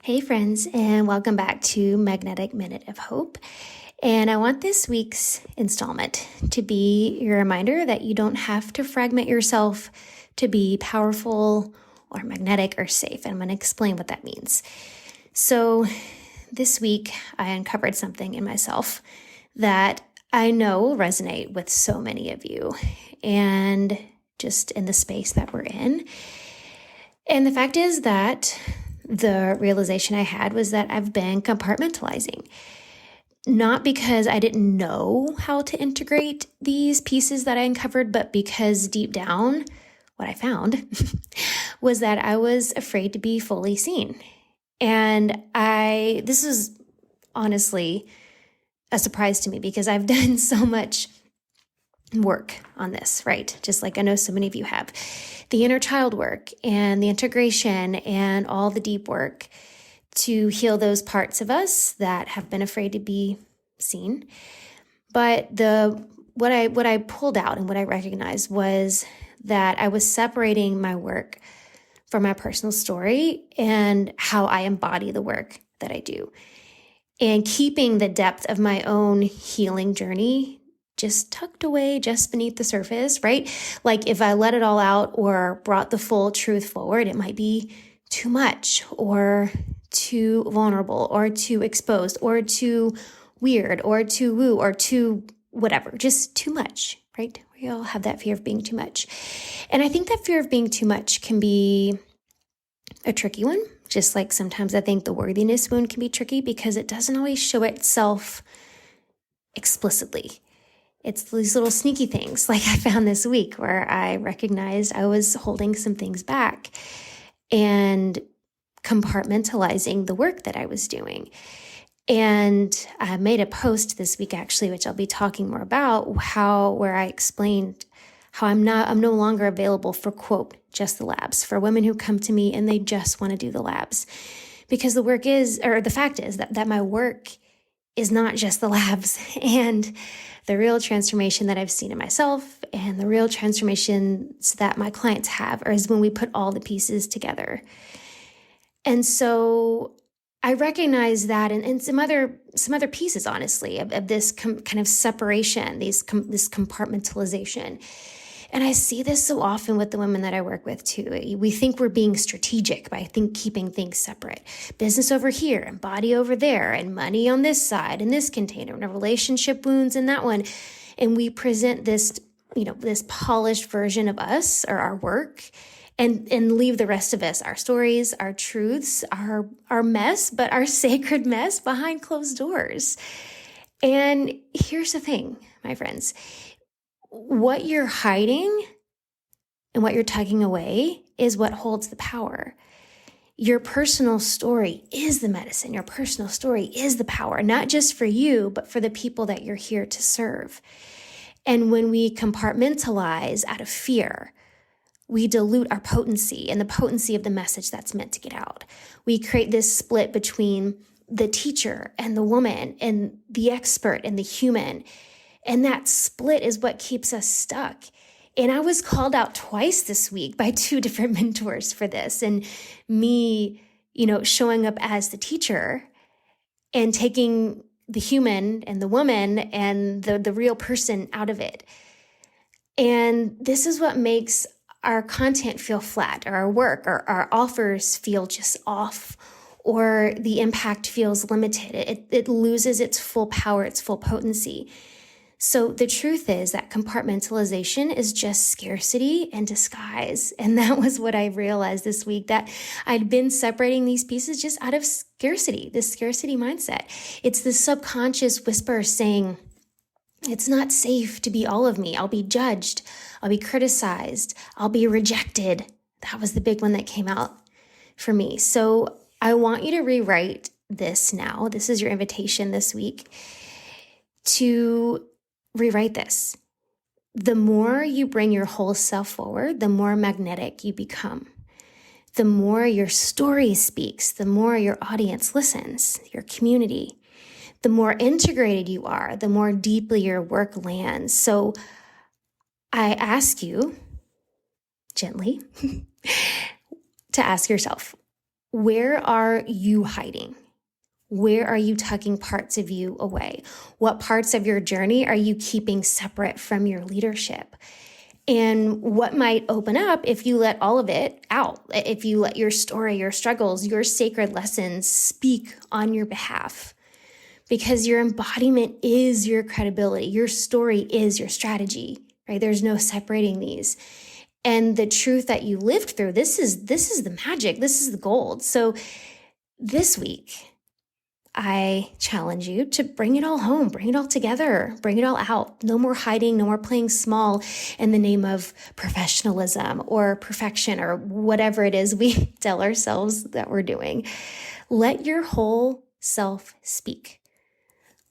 Hey friends, and welcome back to Magnetic Minute of Hope. And I want this week's installment to be your reminder that you don't have to fragment yourself to be powerful or magnetic or safe. And I'm going to explain what that means. So this week, I uncovered something in myself that I know will resonate with so many of you, and just in the space that we're in. And the fact is that the realization I had was that I've been compartmentalizing. Not because I didn't know how to integrate these pieces that I uncovered, but because deep down, what I found was that I was afraid to be fully seen. And this is honestly a surprise to me because I've done so much work on this, right? Just like I know so many of you have. The inner child work and the integration and all the deep work to heal those parts of us that have been afraid to be seen. But what I pulled out and what I recognized was that I was separating my work from my personal story and how I embody the work that I do, and keeping the depth of my own healing journey just tucked away just beneath the surface, right? Like if I let it all out or brought the full truth forward, it might be too much or too vulnerable or too exposed or too weird or too woo or too whatever, just too much, right? We all have that fear of being too much. And I think that fear of being too much can be a tricky one. Just like sometimes I think the worthiness wound can be tricky because it doesn't always show itself explicitly. It's these little sneaky things like I found this week where I recognized I was holding some things back and compartmentalizing the work that I was doing. And I made a post this week actually, which I'll be talking more about, where I explained how I'm no longer available for, quote, just the labs, for women who come to me and they just want to do the labs. Because the fact is that my work is not just the labs. And the real transformation that I've seen in myself and the real transformations that my clients have is when we put all the pieces together. And so I recognize that and some other pieces, honestly, of this kind of separation, this compartmentalization. And I see this so often with the women that I work with too. We think we're being strategic by keeping things separate. Business over here and body over there and money on this side in this container and relationship wounds in that one. And we present this, this polished version of us or our work and leave the rest of us, our stories, our truths, our mess, but our sacred mess behind closed doors. And here's the thing, my friends. What you're hiding and what you're tugging away is what holds the power. Your personal story is the medicine. Your personal story is the power, not just for you, but for the people that you're here to serve. And when we compartmentalize out of fear, we dilute our potency and the potency of the message that's meant to get out. We create this split between the teacher and the woman and the expert and the human. And that split is what keeps us stuck. And I was called out twice this week by two different mentors for this. And me, showing up as the teacher and taking the human and the woman and the real person out of it. And this is what makes our content feel flat, or our work or our offers feel just off, or the impact feels limited. It loses its full power, its full potency. So the truth is that compartmentalization is just scarcity in disguise. And that was what I realized this week, that I'd been separating these pieces just out of scarcity, this scarcity mindset. It's the subconscious whisper saying, it's not safe to be all of me. I'll be judged. I'll be criticized. I'll be rejected. That was the big one that came out for me. So I want you to rewrite this now. This is your invitation this week to rewrite this. The more you bring your whole self forward, the more magnetic you become. The more your story speaks, the more your audience listens, your community. The more integrated you are, the more deeply your work lands. So I ask you gently to ask yourself, Where are you hiding? Where are you tucking parts of you away? What parts of your journey are you keeping separate from your leadership? And what might open up if you let all of it out, if you let your story, your struggles, your sacred lessons speak on your behalf? Because your embodiment is your credibility. Your story is your strategy, right? There's no separating these. And the truth that you lived through, this is the magic. This is the gold. So this week, I challenge you to bring it all home, bring it all together, bring it all out. No more hiding, no more playing small in the name of professionalism or perfection or whatever it is we tell ourselves that we're doing. Let your whole self speak.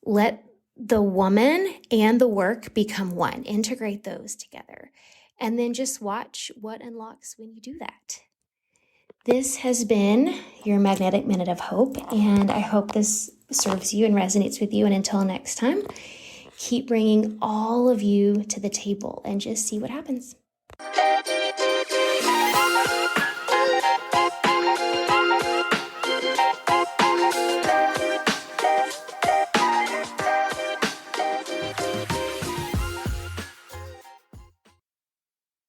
Let the woman and the work become one. Integrate those together. And then just watch what unlocks when you do that. This has been your Magnetic Minute of Hope, and I hope this serves you and resonates with you. And until next time, keep bringing all of you to the table and just see what happens.